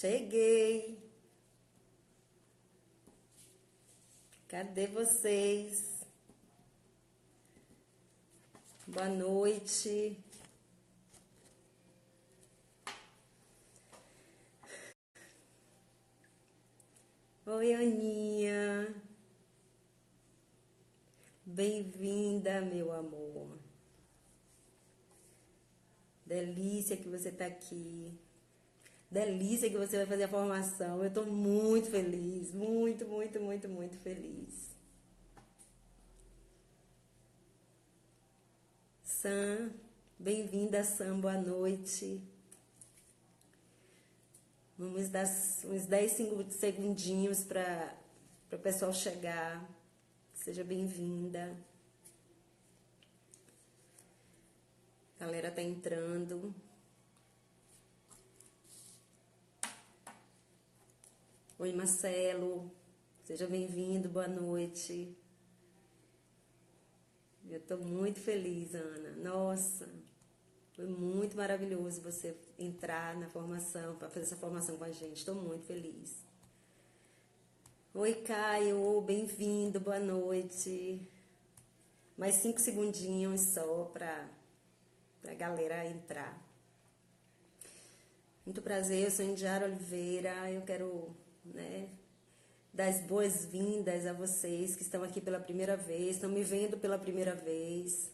Cheguei. Cadê vocês? Boa noite. Oi, Aninha. Bem-vinda, meu amor. Delícia que você tá aqui. Delícia que você vai fazer a formação. Eu tô muito feliz. Muito, muito, muito, muito feliz. Sam, bem-vinda, Sam. Boa noite. Vamos dar uns 10 segundinhos para o pessoal chegar. Seja bem-vinda. A galera tá entrando. Oi, Marcelo. Seja bem-vindo. Boa noite. Eu tô muito feliz, Ana. Nossa, foi muito maravilhoso você entrar na formação, para fazer essa formação com a gente. Estou muito feliz. Oi, Caio. Bem-vindo. Boa noite. Mais 5 segundinhos só para a galera entrar. Muito prazer, eu sou Indiara Oliveira. Eu quero, dar as boas-vindas a vocês que estão aqui pela primeira vez, estão me vendo pela primeira vez.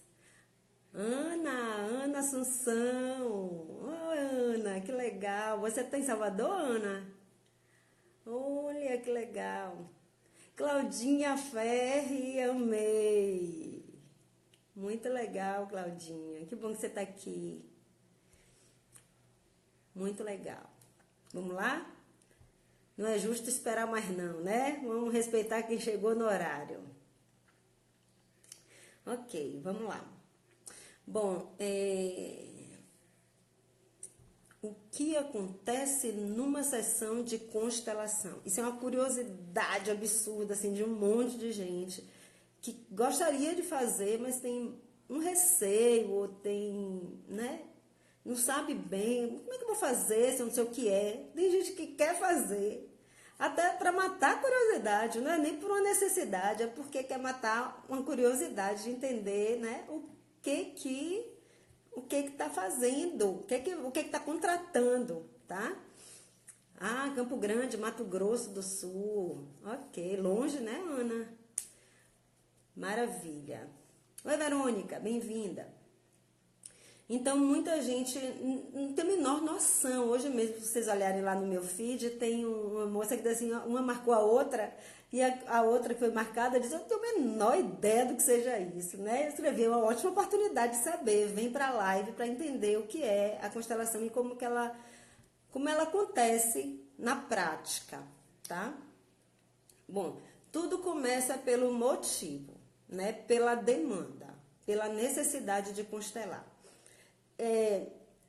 Ana Assunção. Oi, Ana, que legal. Você está em Salvador, Ana? Olha, que legal. Claudinha Ferri, amei. Muito legal, Claudinha. Que bom que você está aqui. Muito legal. Vamos lá? Não é justo esperar mais não, né? Vamos respeitar quem chegou no horário. Ok, vamos lá. Bom, o que acontece numa sessão de constelação? Isso é uma curiosidade absurda, assim, de um monte de gente que gostaria de fazer, mas tem um receio, ou tem, não sabe bem, como é que eu vou fazer se eu não sei o que é? Tem gente que quer fazer, até para matar a curiosidade, não é nem por uma necessidade, é porque quer matar uma curiosidade de entender, o que está fazendo, o que está contratando, tá? Ah, Campo Grande, Mato Grosso do Sul. Ok, longe, né, Ana? Maravilha. Oi, Verônica, bem-vinda. Então, muita gente não tem a menor noção. Hoje mesmo, se vocês olharem lá no meu feed, tem uma moça que diz assim, uma marcou a outra, e a outra que foi marcada diz, eu não tenho a menor ideia do que seja isso, né? Eu escrevi, é uma ótima oportunidade de saber. Vem para a live para entender o que é a constelação e como ela acontece na prática, tá? Bom, tudo começa pelo motivo, pela demanda, pela necessidade de constelar.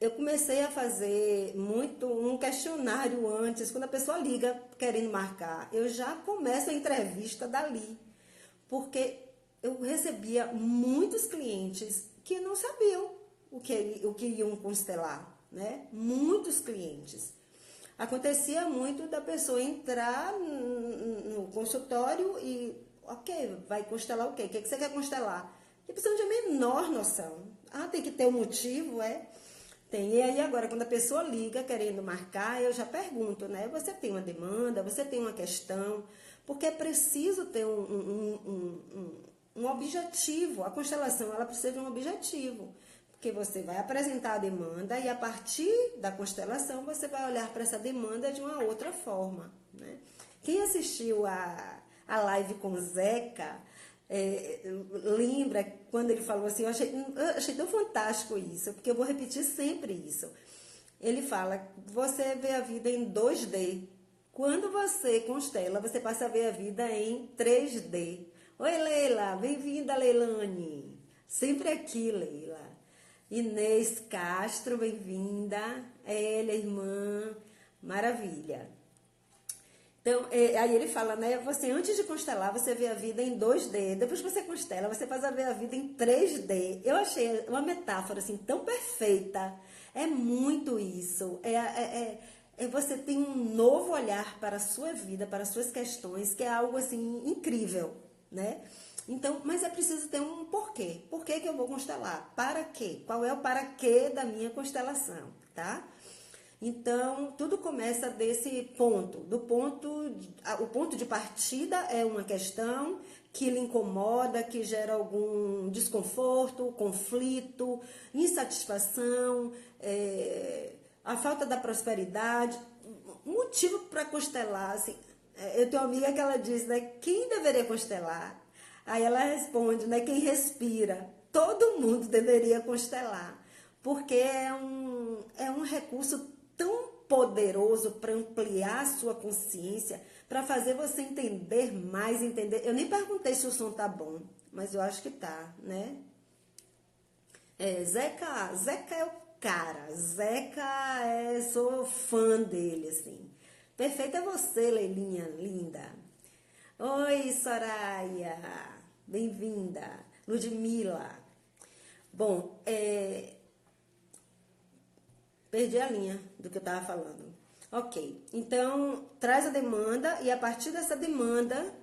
Eu comecei a fazer muito um questionário antes, quando a pessoa liga querendo marcar, eu já começo a entrevista dali, porque eu recebia muitos clientes que não sabiam o que iam constelar, Muitos clientes. Acontecia muito da pessoa entrar no consultório e, ok, vai constelar o quê? O que você quer constelar? E a pessoa não tinha a menor noção. Ah, tem que ter um motivo, Tem. E aí agora, quando a pessoa liga querendo marcar, eu já pergunto, Você tem uma demanda, você tem uma questão, porque é preciso ter um objetivo. A constelação, ela precisa de um objetivo. Porque você vai apresentar a demanda e a partir da constelação você vai olhar para essa demanda de uma outra forma, Quem assistiu a live com o Zeca, lembra quando ele falou assim, eu achei tão fantástico isso, porque eu vou repetir sempre isso. Ele fala, você vê a vida em 2D. Quando você constela, você passa a ver a vida em 3D. Oi, Leila, bem-vinda, Leilane. Sempre aqui, Leila. Inês Castro, bem-vinda. Elia, irmã, maravilha. Então, aí ele fala, você antes de constelar, você vê a vida em 2D. Depois que você constela, você faz a ver a vida em 3D. Eu achei uma metáfora assim tão perfeita. É muito isso. você tem um novo olhar para a sua vida, para as suas questões, que é algo assim incrível, né? Então, mas é preciso ter um porquê. Por que que eu vou constelar? Para quê? Qual é o para quê da minha constelação, tá? Então, tudo começa desse ponto. O ponto de partida é uma questão que lhe incomoda, que gera algum desconforto, conflito, insatisfação, a falta da prosperidade. Motivo para constelar, assim, eu tenho uma amiga que ela diz, né, quem deveria constelar? Aí ela responde, né, quem respira. Todo mundo deveria constelar, porque é um recurso tão poderoso para ampliar a sua consciência, para fazer você entender mais, entender. Eu nem perguntei se o som tá bom, mas eu acho que tá, né? Zeca é o cara. Sou fã dele, assim. Perfeita é você, Leilinha linda. Oi, Soraya. Bem-vinda. Ludmila. Bom, perdi a linha do que eu estava falando. Ok, então traz a demanda e a partir dessa demanda,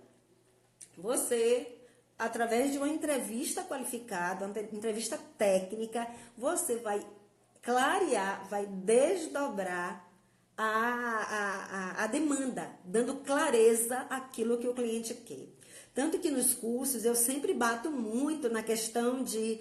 você, através de uma entrevista qualificada, uma entrevista técnica, você vai clarear, vai desdobrar a demanda, dando clareza àquilo que o cliente quer. Tanto que nos cursos eu sempre bato muito na questão de,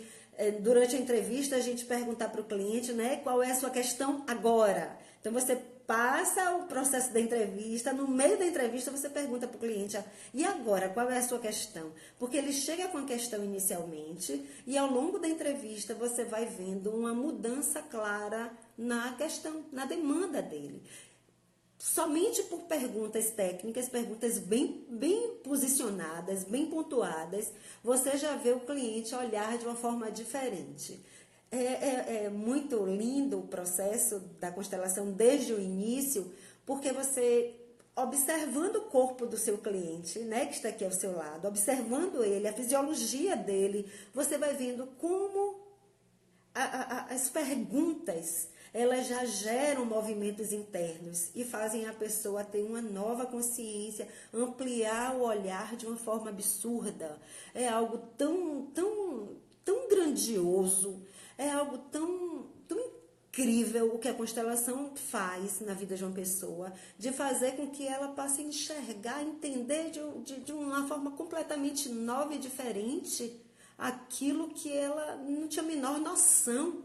durante a entrevista, a gente perguntar para o cliente, né, qual é a sua questão agora. Então, você passa o processo da entrevista, no meio da entrevista você pergunta para o cliente, e agora, qual é a sua questão? Porque ele chega com a questão inicialmente e ao longo da entrevista você vai vendo uma mudança clara na questão, na demanda dele. Somente por perguntas técnicas, perguntas bem posicionadas, bem pontuadas, você já vê o cliente olhar de uma forma diferente. É muito lindo o processo da constelação desde o início, porque você, observando o corpo do seu cliente, né, que está aqui ao seu lado, observando ele, a fisiologia dele, você vai vendo como as perguntas, elas já geram movimentos internos e fazem a pessoa ter uma nova consciência, ampliar o olhar de uma forma absurda. É algo tão grandioso, é algo tão incrível o que a constelação faz na vida de uma pessoa, de fazer com que ela passe a enxergar, entender de uma forma completamente nova e diferente aquilo que ela não tinha a menor noção.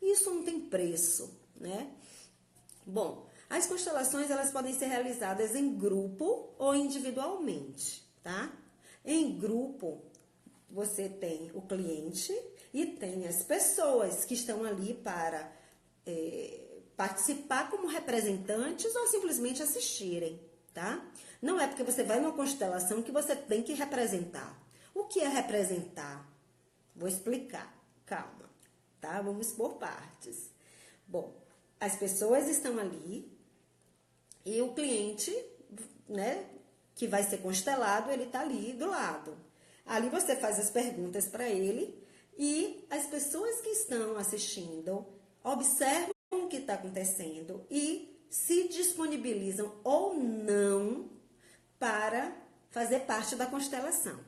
Isso não tem preço, né? Bom, as constelações elas podem ser realizadas em grupo ou individualmente, tá? Em grupo, você tem o cliente e tem as pessoas que estão ali para participar como representantes ou simplesmente assistirem, tá? Não é porque você vai numa constelação que você tem que representar. O que é representar? Vou explicar, calma, tá? Vamos por partes. Bom, as pessoas estão ali e o cliente, né, que vai ser constelado, ele tá ali do lado. Ali você faz as perguntas para ele e as pessoas que estão assistindo observam o que está acontecendo e se disponibilizam ou não para fazer parte da constelação.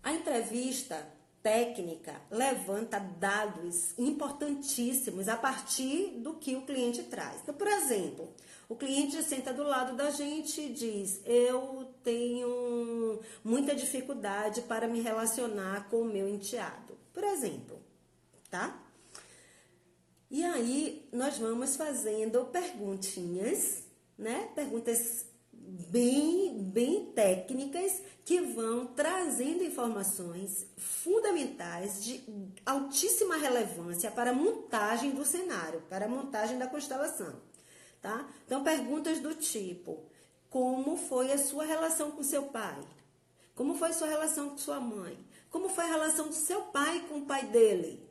A entrevista técnica levanta dados importantíssimos a partir do que o cliente traz. Então, por exemplo, o cliente senta do lado da gente e diz: eu tenho muita dificuldade para me relacionar com o meu enteado, por exemplo, tá? E aí nós vamos fazendo perguntinhas, né? Perguntas bem técnicas que vão trazendo informações fundamentais de altíssima relevância para a montagem do cenário, para a montagem da constelação, tá? Então, perguntas do tipo: como foi a sua relação com seu pai? Como foi a sua relação com sua mãe? Como foi a relação do seu pai com o pai dele?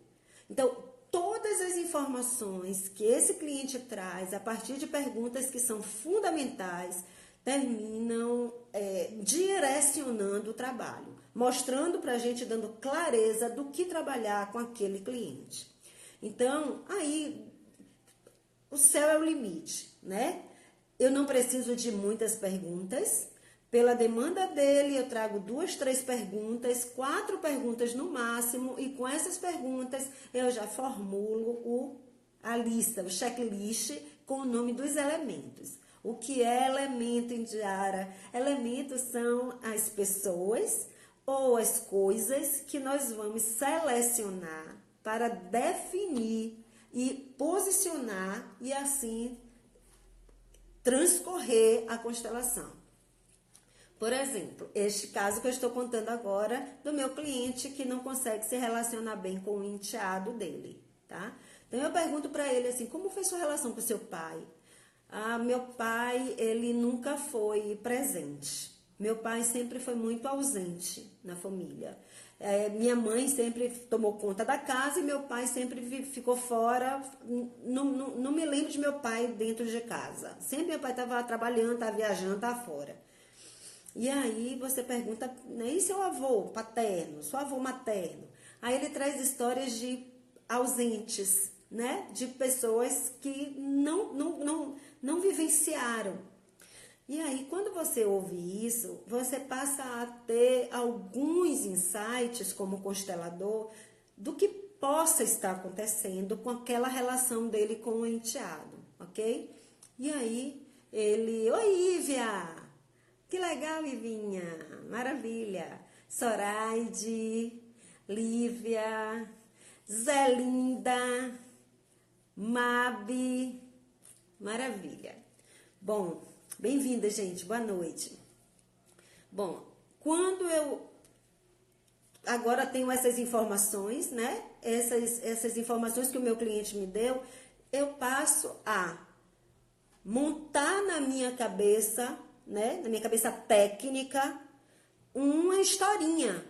Então, todas as informações que esse cliente traz a partir de perguntas que são fundamentais terminam direcionando o trabalho, mostrando para a gente, dando clareza do que trabalhar com aquele cliente. Então, aí o céu é o limite, né? Eu não preciso de muitas perguntas. Pela demanda dele, eu trago 2, 3 perguntas, 4 perguntas no máximo, e com essas perguntas eu já formulo a lista, o checklist com o nome dos elementos. O que é elemento, Indiara? Elementos são as pessoas ou as coisas que nós vamos selecionar para definir e posicionar e assim transcorrer a constelação. Por exemplo, este caso que eu estou contando agora do meu cliente que não consegue se relacionar bem com o enteado dele, tá? Então eu pergunto para ele assim, como foi sua relação com seu pai? Meu pai, ele nunca foi presente. Meu pai sempre foi muito ausente na família. Minha mãe sempre tomou conta da casa e meu pai sempre ficou fora. Não me lembro de meu pai dentro de casa. Sempre meu pai estava trabalhando, estava viajando, estava fora. E aí você pergunta, né, e seu avô paterno, seu avô materno? Aí ele traz histórias de ausentes, né? De pessoas que não vivenciaram. E aí, quando você ouve isso, você passa a ter alguns insights como constelador do que possa estar acontecendo com aquela relação dele com o enteado, ok? E aí, ele, oi, Ívia! Que legal, Ivinha! Maravilha! Soraide, Lívia, Zelinda, Mabi, maravilha! Bom, bem-vinda, gente, boa noite. Bom, quando eu agora tenho essas informações, né? Essas informações que o meu cliente me deu, eu passo a montar na minha cabeça, né? Na minha cabeça técnica, uma historinha,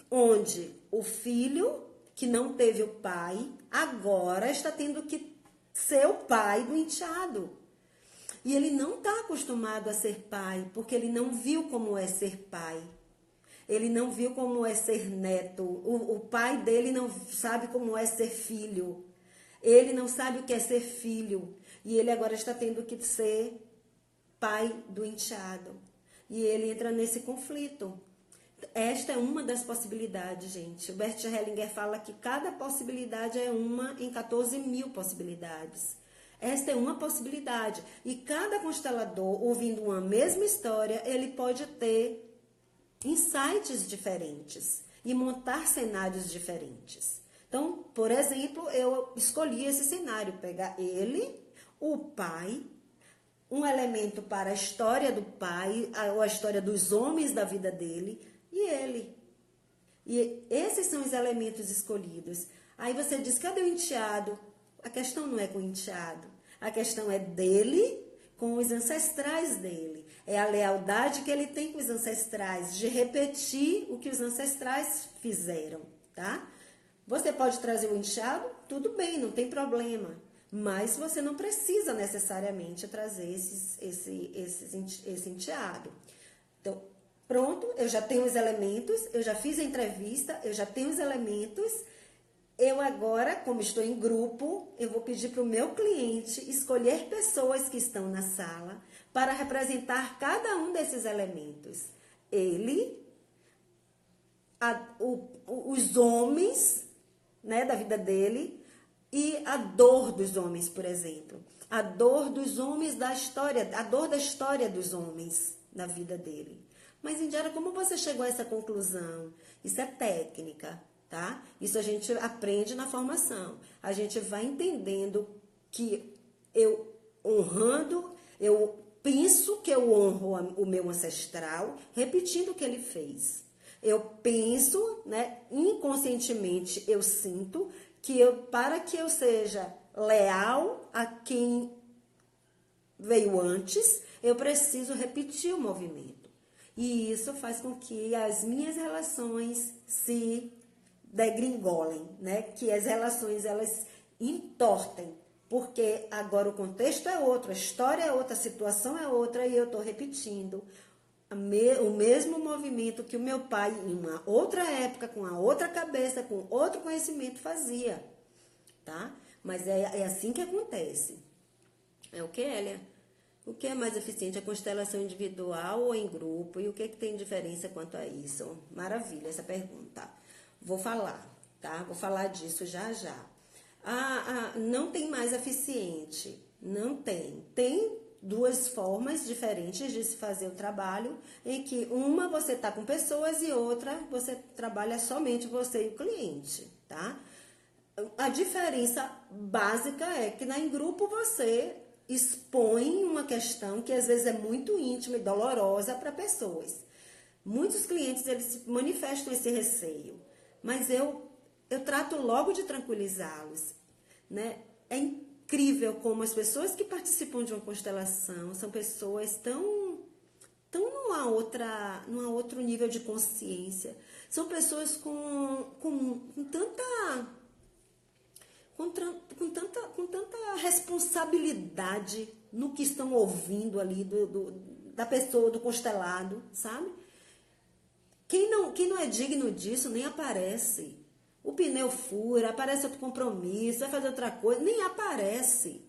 onde o filho que não teve o pai, agora está tendo que ser o pai do enteado. E ele não está acostumado a ser pai, porque ele não viu como é ser pai. Ele não viu como é ser neto. O pai dele não sabe como é ser filho. Ele não sabe o que é ser filho. E ele agora está tendo que ser pai do enteado. E ele entra nesse conflito. Esta é uma das possibilidades, gente. O Bert Hellinger fala que cada possibilidade é uma em 14 mil possibilidades. Esta é uma possibilidade. E cada constelador, ouvindo uma mesma história, ele pode ter insights diferentes e montar cenários diferentes. Então, por exemplo, eu escolhi esse cenário, pegar ele, o pai, um elemento para a história do pai, ou a história dos homens da vida dele, e ele. E esses são os elementos escolhidos. Aí você diz, cadê o enteado? A questão não é com o enteado. A questão é dele com os ancestrais dele. É a lealdade que ele tem com os ancestrais, de repetir o que os ancestrais fizeram, tá? Você pode trazer o enteado? Tudo bem, não tem problema. Mas você não precisa necessariamente trazer esse enteado. Então, pronto, eu já tenho os elementos, eu já fiz a entrevista, eu já tenho os elementos. Eu agora, como estou em grupo, eu vou pedir para o meu cliente escolher pessoas que estão na sala para representar cada um desses elementos. Ele, os homens, né, da vida dele e a dor dos homens, por exemplo. A dor dos homens da história, a dor da história dos homens na vida dele. Mas, Indiara, como você chegou a essa conclusão? Isso é técnica, tá? Isso a gente aprende na formação. A gente vai entendendo que eu penso que eu honro o meu ancestral, repetindo o que ele fez. Eu penso, né, inconscientemente eu sinto que para que eu seja leal a quem veio antes, eu preciso repetir o movimento. E isso faz com que as minhas relações se degringolem, né? Que as relações, elas entortem. Porque agora o contexto é outro, a história é outra, a situação é outra, e eu estou repetindo o mesmo movimento que o meu pai, em uma outra época, com a outra cabeça, com outro conhecimento, fazia, tá? Mas é assim que acontece. É o que, Elia? O que é mais eficiente, a constelação individual ou em grupo? E o que tem diferença quanto a isso? Maravilha essa pergunta. Vou falar, tá? Vou falar disso já já. Não tem mais eficiente. Não tem. Tem duas formas diferentes de se fazer o trabalho, em que uma você tá com pessoas e outra você trabalha somente você e o cliente, tá? A diferença básica é que em grupo você expõe uma questão que às vezes é muito íntima e dolorosa para pessoas. Muitos clientes eles manifestam esse receio, mas eu trato logo de tranquilizá-los, né? É incrível como as pessoas que participam de uma constelação são pessoas tão numa outro nível de consciência. São pessoas com tanta responsabilidade no que estão ouvindo ali da pessoa, do constelado, sabe? Quem não é digno disso nem aparece. O pneu fura, aparece outro compromisso, vai fazer outra coisa, nem aparece.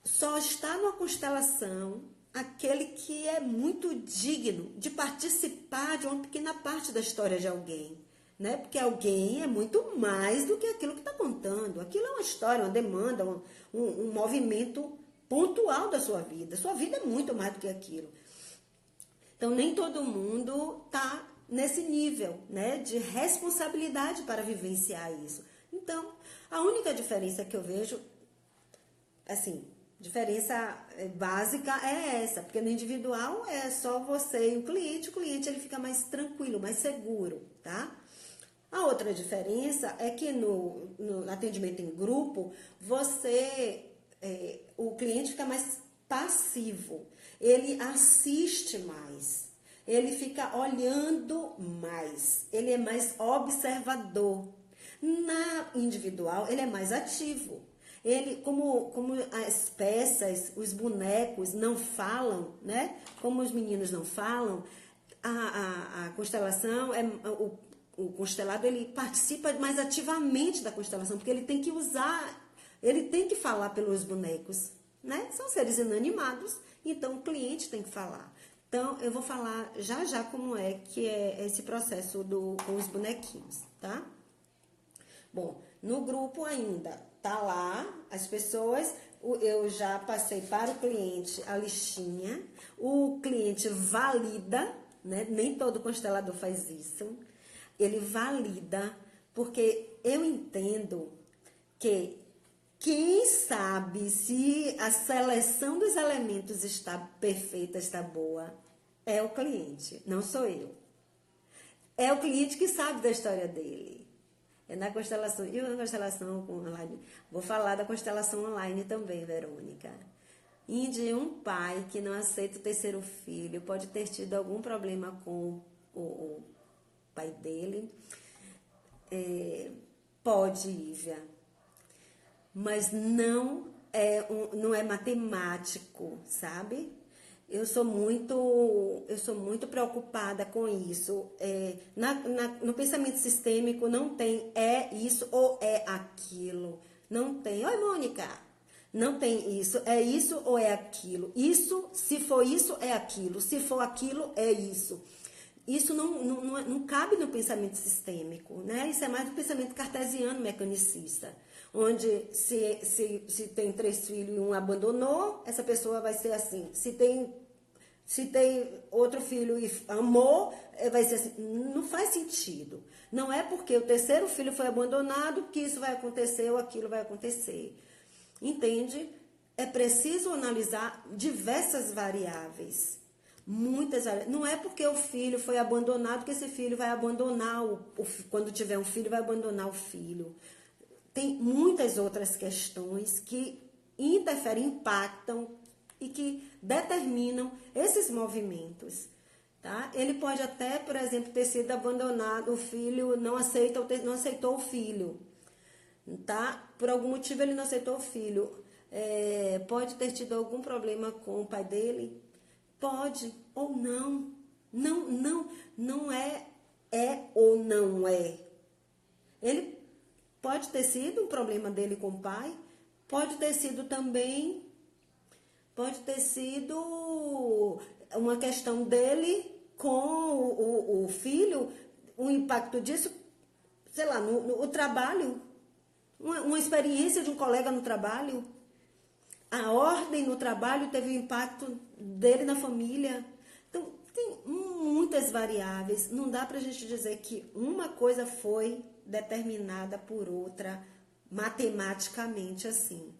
Só está numa constelação aquele que é muito digno de participar de uma pequena parte da história de alguém. Né? Porque alguém é muito mais do que aquilo que está contando. Aquilo é uma história, uma demanda, um movimento pontual da sua vida. Sua vida é muito mais do que aquilo. Então, nem todo mundo está nesse nível, né, de responsabilidade para vivenciar isso. Então, a única diferença que eu vejo, assim, diferença básica é essa, porque no individual é só você e o cliente ele fica mais tranquilo, mais seguro, tá? A outra diferença é que no atendimento em grupo, o cliente fica mais passivo, ele assiste mais, ele fica olhando mais, ele é mais observador. Na individual, ele é mais ativo. Ele, como as peças, os bonecos não falam, né? Como os meninos não falam, a constelação o constelado ele participa mais ativamente da constelação, porque ele tem que ele tem que falar pelos bonecos, né? São seres inanimados, então o cliente tem que falar. Então, eu vou falar já como é que é esse processo com os bonequinhos, tá? Bom, no grupo ainda tá lá as pessoas, eu já passei para o cliente a listinha, o cliente valida, né? Nem todo constelador faz isso. Ele valida, porque eu entendo que quem sabe se a seleção dos elementos está perfeita, está boa, é o cliente, não sou eu. É o cliente que sabe da história dele. É na constelação. E na constelação online? Vou falar da constelação online também, Verônica. E de um pai que não aceita o terceiro filho, pode ter tido algum problema com o pai dele. Pode, Lívia. Mas não é matemático, sabe? Eu sou muito preocupada com isso. No pensamento sistêmico não tem é isso ou é aquilo. Não tem. Oi, Mônica. Não tem isso. É isso ou é aquilo. Isso, se for isso, é aquilo. Se for aquilo, é isso. Isso não cabe no pensamento sistêmico, né? Isso é mais do pensamento cartesiano mecanicista, onde se tem 3 filhos e um abandonou, essa pessoa vai ser assim. Se tem outro filho e amou, vai ser assim. Não faz sentido. Não é porque o terceiro filho foi abandonado que isso vai acontecer ou aquilo vai acontecer. Entende? É preciso analisar diversas variáveis. Muitas áreas. Não é porque o filho foi abandonado que esse filho vai abandonar, quando tiver um filho, vai abandonar o filho. Tem muitas outras questões que interferem, impactam e que determinam esses movimentos. Tá? Ele pode até, por exemplo, ter sido abandonado, o filho não aceitou o filho. Tá? Por algum motivo ele não aceitou o filho. Pode ter tido algum problema com o pai dele? Pode ou não. Não é ou não é. Ele pode ter sido um problema dele com o pai, pode ter sido também Pode ter sido uma questão dele com o filho, o impacto disso, sei lá, no trabalho, uma experiência de um colega no trabalho. A ordem no trabalho teve um impacto dele na família. Então, tem muitas variáveis. Não dá para a gente dizer que uma coisa foi determinada por outra matematicamente assim.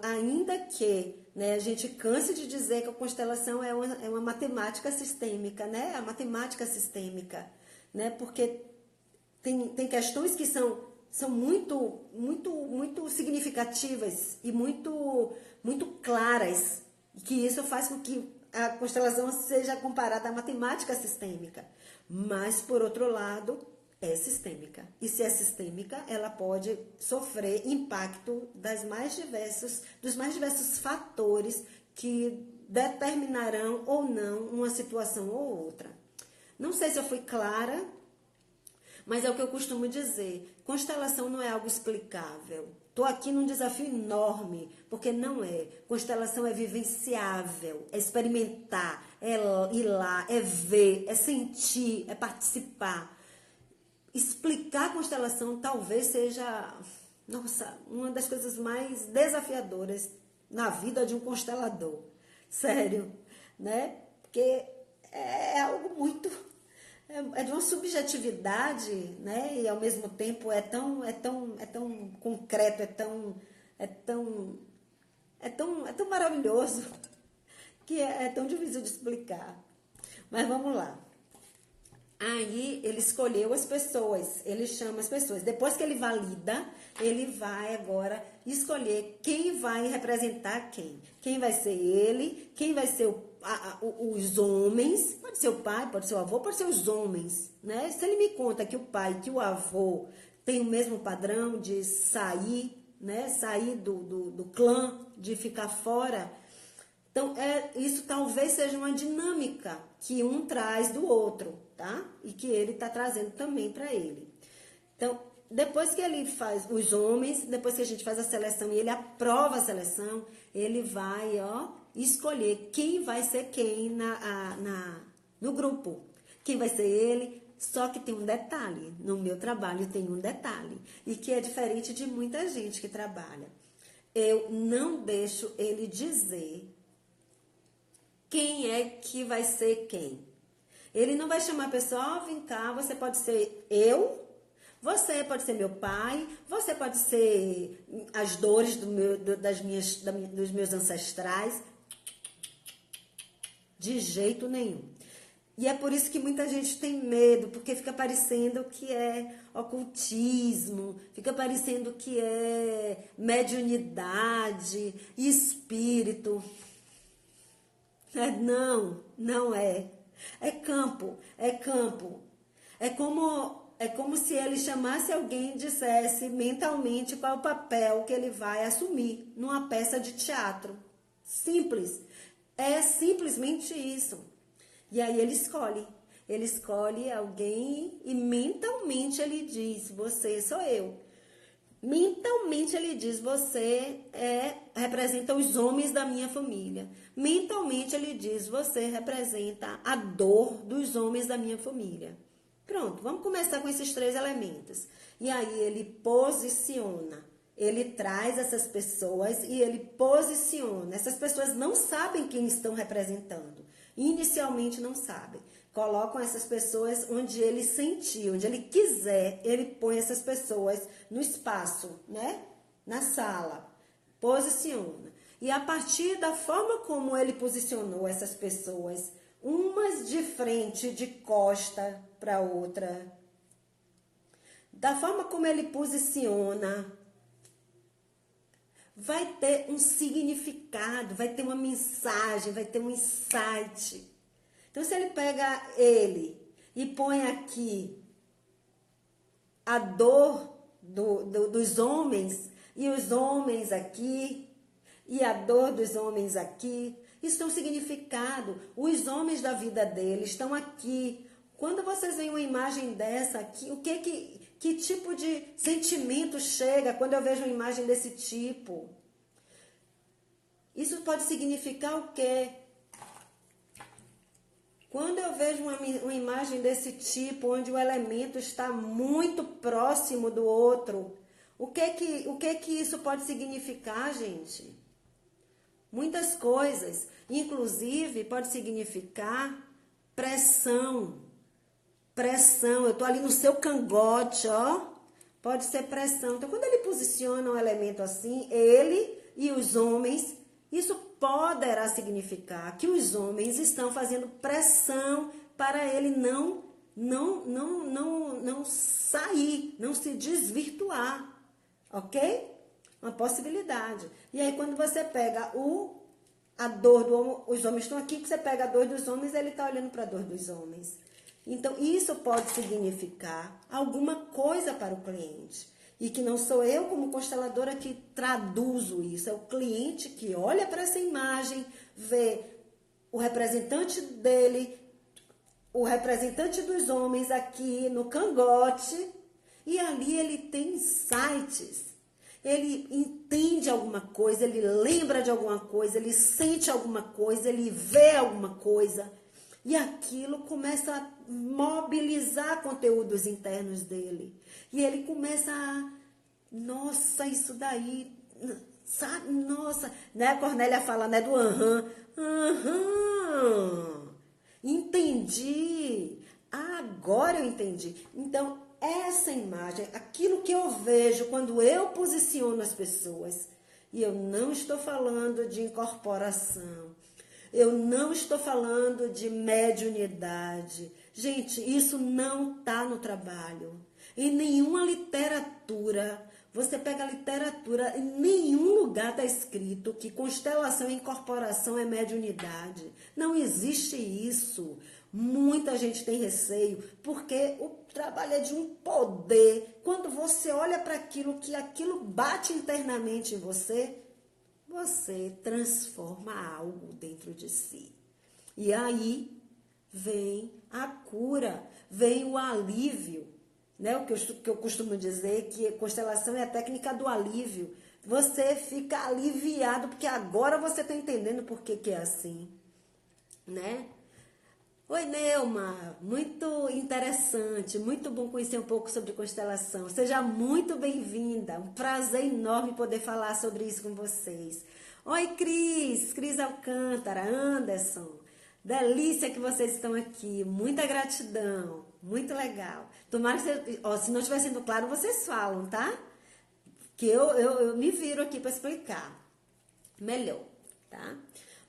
Ainda que, né, a gente canse de dizer que a constelação é uma matemática sistêmica, né? A matemática sistêmica, né? Porque tem questões que são muito significativas e muito claras, que isso faz com que a constelação seja comparada à matemática sistêmica. Mas, por outro lado, é sistêmica. E se é sistêmica, ela pode sofrer impacto dos mais diversos fatores que determinarão ou não uma situação ou outra. Não sei se eu fui clara, mas é o que eu costumo dizer. Constelação não é algo explicável. Estou aqui num desafio enorme, porque não é. Constelação é vivenciável, é experimentar, é ir lá, é ver, é sentir, é participar. Explicar a constelação talvez seja, nossa, uma das coisas mais desafiadoras na vida de um constelador. Sério, né? Porque é algo muito... É de uma subjetividade, né? E ao mesmo tempo é tão concreto, é tão maravilhoso que é tão difícil de explicar. Mas vamos lá. Aí ele escolheu as pessoas, ele chama as pessoas. Depois que ele valida, ele vai agora escolher quem vai representar quem. Quem vai ser ele, quem vai ser os homens, pode ser o pai, pode ser o avô, pode ser os homens, né? Se ele me conta que o pai, que o avô tem o mesmo padrão de sair, né? Sair do clã, de ficar fora. Então, isso talvez seja uma dinâmica que um traz do outro, tá? E que ele está trazendo também para ele. Então, depois que ele faz os homens, depois que a gente faz a seleção e ele aprova a seleção, ele vai, escolher quem vai ser quem no grupo. Quem vai ser ele, só que tem um detalhe. No meu trabalho tem um detalhe. E que é diferente de muita gente que trabalha. Eu não deixo ele dizer quem é que vai ser quem. Ele não vai chamar a pessoa, vem cá, você pode ser eu, você pode ser meu pai, você pode ser as dores dos meus ancestrais. De jeito nenhum. E é por isso que muita gente tem medo, porque fica parecendo que é ocultismo, fica parecendo que é mediunidade, espírito. Não é. É campo, é campo. É como se ele chamasse alguém e dissesse mentalmente qual é o papel que ele vai assumir numa peça de teatro. Simples. É simplesmente isso. E aí ele escolhe. Ele escolhe alguém e mentalmente ele diz, você sou eu. Mentalmente ele diz, você representa os homens da minha família. Mentalmente ele diz, você representa a dor dos homens da minha família. Pronto, vamos começar com esses 3 elementos. E aí ele posiciona. Ele traz essas pessoas e ele posiciona. Essas pessoas não sabem quem estão representando. Inicialmente não sabem. Colocam essas pessoas onde ele sentir, onde ele quiser, ele põe essas pessoas no espaço, né? Na sala. Posiciona. E a partir da forma como ele posicionou essas pessoas, umas de frente, de costa para outra, da forma como ele posiciona, vai ter um significado, vai ter uma mensagem, vai ter um insight. Então, se ele pega ele e põe aqui a dor dos homens, e os homens aqui, e a dor dos homens aqui, isso tem um significado. Os homens da vida dele estão aqui. Quando vocês veem uma imagem dessa aqui, que tipo de sentimento chega quando eu vejo uma imagem desse tipo? Isso pode significar o quê? Quando eu vejo uma imagem desse tipo, onde o elemento está muito próximo do outro, o que que isso pode significar, gente? Muitas coisas. Inclusive, pode significar pressão. Pressão. Eu tô ali no seu cangote, ó. Pode ser pressão. Então, quando ele posiciona um elemento assim, ele e os homens, isso poderá significar que os homens estão fazendo pressão para ele não sair, não se desvirtuar, ok? Uma possibilidade. E aí, quando você pega a dor do homem, os homens estão aqui, que você pega a dor dos homens, ele está olhando para a dor dos homens. Então, isso pode significar alguma coisa para o cliente. E que não sou eu, como consteladora, que traduzo isso. É o cliente que olha para essa imagem, vê o representante dele, o representante dos homens aqui no cangote, e ali ele tem insights. Ele entende alguma coisa, ele lembra de alguma coisa, ele sente alguma coisa, ele vê alguma coisa. E aquilo começa a mobilizar conteúdos internos dele. E ele começa a, nossa, isso daí, sabe, nossa, né? A Cornélia fala, né, do aham, entendi, agora eu entendi. Então, essa imagem, aquilo que eu vejo quando eu posiciono as pessoas, e eu não estou falando de incorporação, eu não estou falando de mediunidade. Gente, isso não está no trabalho. Em nenhuma literatura, você pega a literatura, em nenhum lugar está escrito que constelação e incorporação é mediunidade. Não existe isso. Muita gente tem receio, porque o trabalho é de um poder. Quando você olha para aquilo, que aquilo bate internamente em você, você transforma algo dentro de si. E aí vem a cura, vem o alívio. Né? O que eu costumo dizer que constelação é a técnica do alívio. Você fica aliviado, porque agora você está entendendo por que é assim. Né? Oi, Neuma, muito interessante, muito bom conhecer um pouco sobre constelação. Seja muito bem-vinda, um prazer enorme poder falar sobre isso com vocês. Oi, Cris Alcântara, Anderson, delícia que vocês estão aqui, muita gratidão, muito legal. Tomara que, se não estiver sendo claro, vocês falam, tá? Que eu me viro aqui para explicar melhor, tá?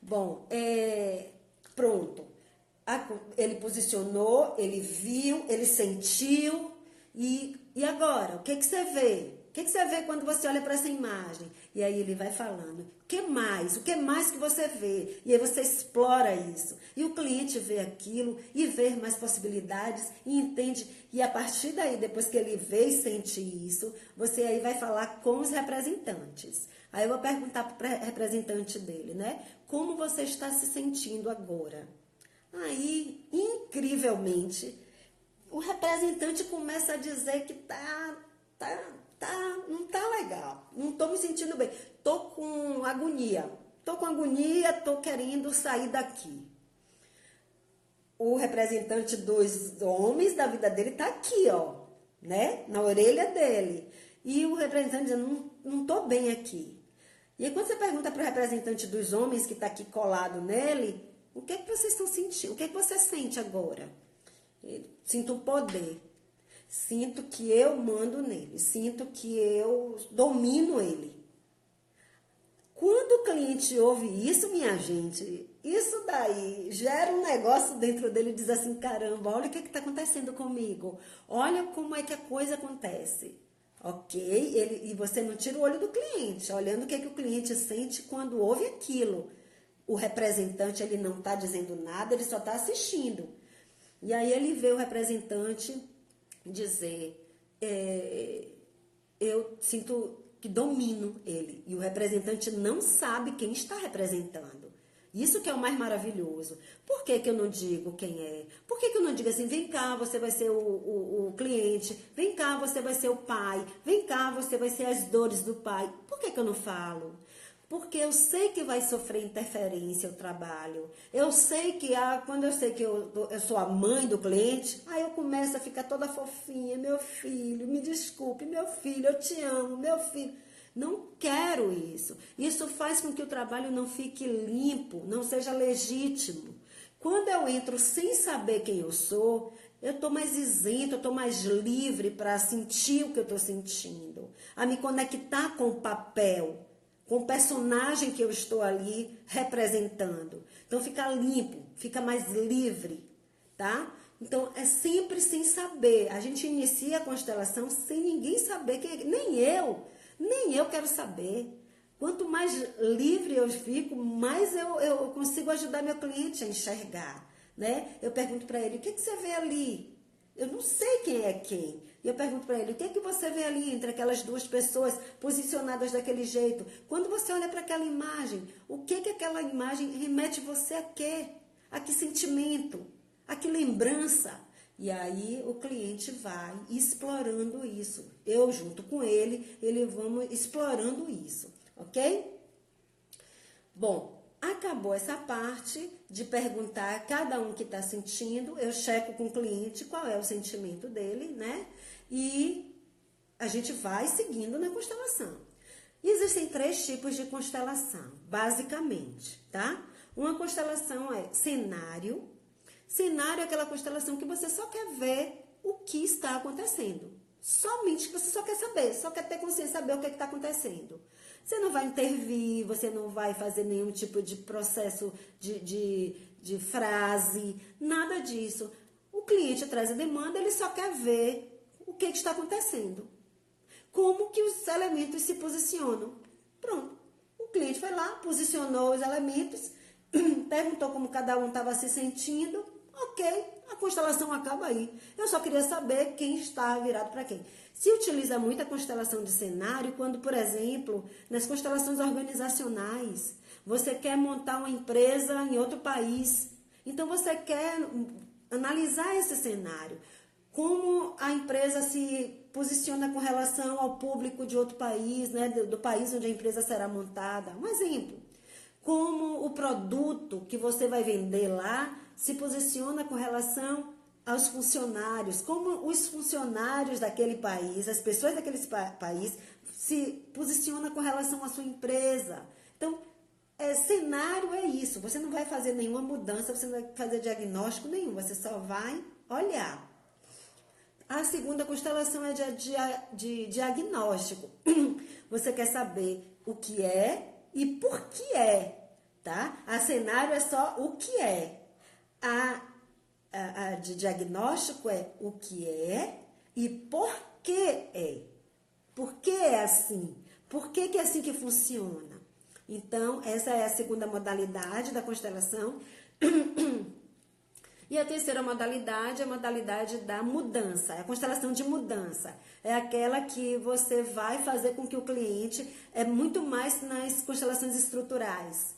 Bom, pronto. Ele posicionou, ele viu, ele sentiu, e agora? O que você vê? O que você vê quando você olha para essa imagem? E aí ele vai falando, o que mais? O que mais que você vê? E aí você explora isso. E o cliente vê aquilo e vê mais possibilidades e entende. E a partir daí, depois que ele vê e sente isso, você aí vai falar com os representantes. Aí eu vou perguntar para o representante dele, né? Como você está se sentindo agora? Aí, incrivelmente, o representante começa a dizer que não tá legal, não tô me sentindo bem, tô com agonia, tô querendo sair daqui. O representante dos homens da vida dele tá aqui, ó, né, na orelha dele. E o representante diz, não tô bem aqui. E aí, quando você pergunta para o representante dos homens que tá aqui colado nele, o que é que vocês estão sentindo? O que é que você sente agora? Sinto o poder. Sinto que eu mando nele. Sinto que eu domino ele. Quando o cliente ouve isso, minha gente, isso daí gera um negócio dentro dele e diz assim, caramba, olha o que está acontecendo comigo. Olha como é que a coisa acontece. Ok? E você não tira o olho do cliente, olhando o que o cliente sente quando ouve aquilo. O representante, ele não está dizendo nada, ele só está assistindo. E aí ele vê o representante dizer, eu sinto que domino ele. E o representante não sabe quem está representando. Isso que é o mais maravilhoso. Por que eu não digo quem é? Por que eu não digo assim, vem cá, você vai ser o cliente, vem cá, você vai ser o pai, vem cá, você vai ser as dores do pai. Por que eu não falo? Porque eu sei que vai sofrer interferência o trabalho. Eu sei que quando eu sei que eu sou a mãe do cliente, aí eu começo a ficar toda fofinha. Meu filho, me desculpe, meu filho, eu te amo, meu filho. Não quero isso. Isso faz com que o trabalho não fique limpo, não seja legítimo. Quando eu entro sem saber quem eu sou, eu estou mais isenta, eu estou mais livre para sentir o que eu estou sentindo, a me conectar com o papel, com o personagem que eu estou ali representando. Então fica limpo, fica mais livre, tá? Então é sempre sem saber. A gente inicia a constelação sem ninguém saber quem é. Nem eu quero saber. Quanto mais livre eu fico, mais eu consigo ajudar meu cliente a enxergar, né? Eu pergunto para ele, o que você vê ali? Eu não sei quem é quem. E eu pergunto para ele, o que você vê ali entre aquelas duas pessoas posicionadas daquele jeito? Quando você olha para aquela imagem, o que aquela imagem remete você a quê? A que sentimento? A que lembrança? E aí o cliente vai explorando isso. Eu junto com ele vamos explorando isso, ok? Bom, acabou essa parte de perguntar a cada um que está sentindo. Eu checo com o cliente qual é o sentimento dele, né? E a gente vai seguindo na constelação. Existem 3 tipos de constelação, basicamente, tá? Uma constelação é cenário. Cenário é aquela constelação que você só quer ver o que está acontecendo. Somente que você só quer saber, só quer ter consciência, saber o que está acontecendo. Você não vai intervir, você não vai fazer nenhum tipo de processo de frase, nada disso. O cliente traz a demanda, ele só quer ver o que está acontecendo. Como que os elementos se posicionam. Pronto. O cliente foi lá, posicionou os elementos, perguntou como cada um estava se sentindo. Ok, a constelação acaba aí. Eu só queria saber quem está virado para quem. Se utiliza muito a constelação de cenário quando, por exemplo, nas constelações organizacionais, você quer montar uma empresa em outro país. Então, você quer analisar esse cenário. Como a empresa se posiciona com relação ao público de outro país, né, do país onde a empresa será montada. Um exemplo. Como o produto que você vai vender lá se posiciona com relação aos funcionários, como os funcionários daquele país, as pessoas daquele país se posicionam com relação à sua empresa. Então, cenário é isso, você não vai fazer nenhuma mudança, você não vai fazer diagnóstico nenhum, você só vai olhar. A segunda constelação é de diagnóstico. Você quer saber o que é e por que é, tá? A cenário é só o que é. A de diagnóstico é o que é e por que é. Por que é assim? Por que é assim que funciona? Então, essa é a segunda modalidade da constelação. E a terceira modalidade é a modalidade da mudança, é a constelação de mudança. É aquela que você vai fazer com que o cliente, é muito mais nas constelações estruturais.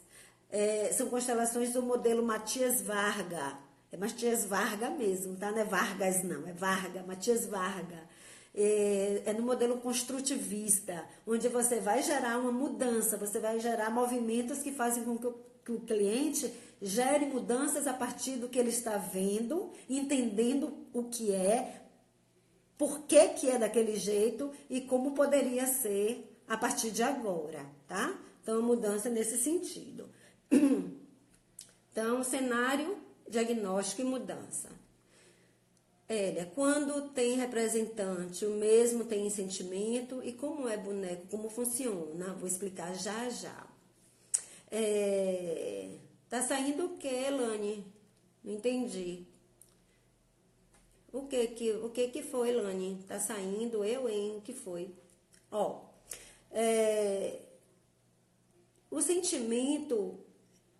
São constelações do modelo Matias Varga. É Matias Varga mesmo, tá? Não é Vargas não, é Varga, Matias Varga. É no modelo construtivista, onde você vai gerar uma mudança, você vai gerar movimentos que fazem com que o cliente gere mudanças a partir do que ele está vendo, entendendo o que é, por que é daquele jeito e como poderia ser a partir de agora, tá? Então, mudança nesse sentido. Então, cenário, diagnóstico e mudança. Elia, quando tem representante, o mesmo tem sentimento e como é boneco, como funciona? Vou explicar já já. Tá saindo o que, Elane? Não entendi. O que foi, Elane? Tá saindo o que foi? O sentimento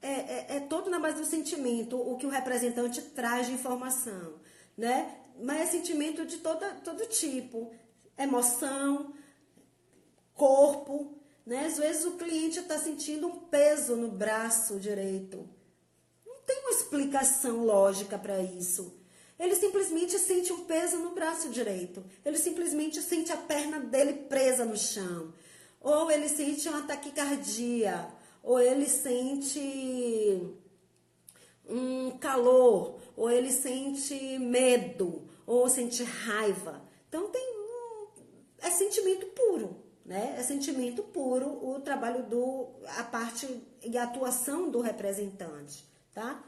é todo na base do sentimento, o que o representante traz de informação, né? Mas é sentimento de todo tipo, emoção, corpo, né? Às vezes o cliente está sentindo um peso no braço direito. Não tem uma explicação lógica para isso. Ele simplesmente sente um peso no braço direito. Ele simplesmente sente a perna dele presa no chão. ou ele sente uma taquicardia, ou ele sente um calor, ou ele sente medo, ou sente raiva. Então é sentimento puro, né? É sentimento puro o trabalho a parte e a atuação do representante, tá?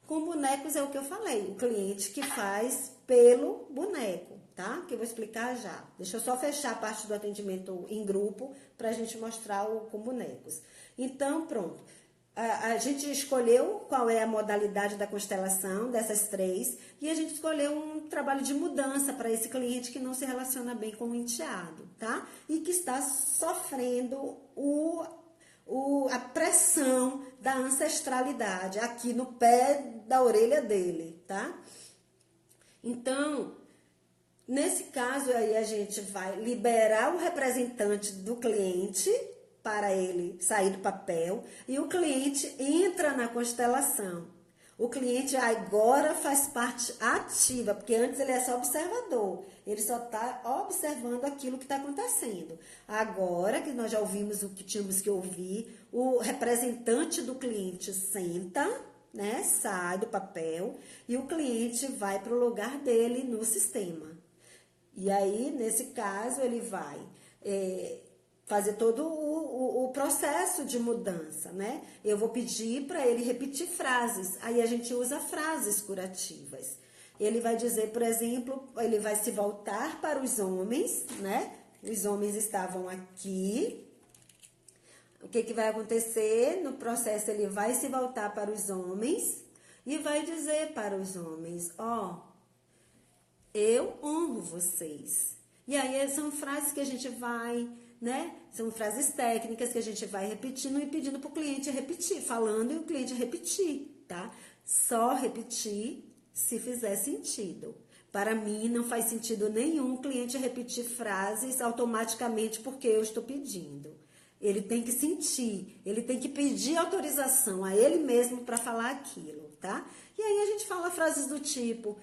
Com bonecos é o que eu falei, o cliente que faz pelo boneco, tá? Que eu vou explicar já. Deixa eu só fechar a parte do atendimento em grupo para a gente mostrar o com bonecos. Então, pronto. A gente escolheu qual é a modalidade da constelação dessas 3 e a gente escolheu um trabalho de mudança para esse cliente que não se relaciona bem com o enteado, tá? E que está sofrendo a pressão da ancestralidade aqui no pé da orelha dele, tá? Então, nesse caso aí a gente vai liberar o representante do cliente para ele sair do papel e o cliente entra na constelação. O cliente agora faz parte ativa, porque antes ele é só observador, ele só está observando aquilo que está acontecendo. Agora que nós já ouvimos o que tínhamos que ouvir, o representante do cliente senta, né, sai do papel e o cliente vai para o lugar dele no sistema. E aí, nesse caso, ele vai fazer todo o processo de mudança, né? Eu vou pedir para ele repetir frases. Aí a gente usa frases curativas. Ele vai dizer, por exemplo, ele vai se voltar para os homens, né? Os homens estavam aqui. O que vai acontecer? No processo, ele vai se voltar para os homens e vai dizer para os homens, eu honro vocês. E aí são frases que a gente vai, né? São frases técnicas que a gente vai repetindo e pedindo para o cliente repetir, falando e o cliente repetir, tá? Só repetir se fizer sentido. Para mim, não faz sentido nenhum o cliente repetir frases automaticamente porque eu estou pedindo. Ele tem que sentir, ele tem que pedir autorização a ele mesmo para falar aquilo, tá? E aí a gente fala frases do tipo,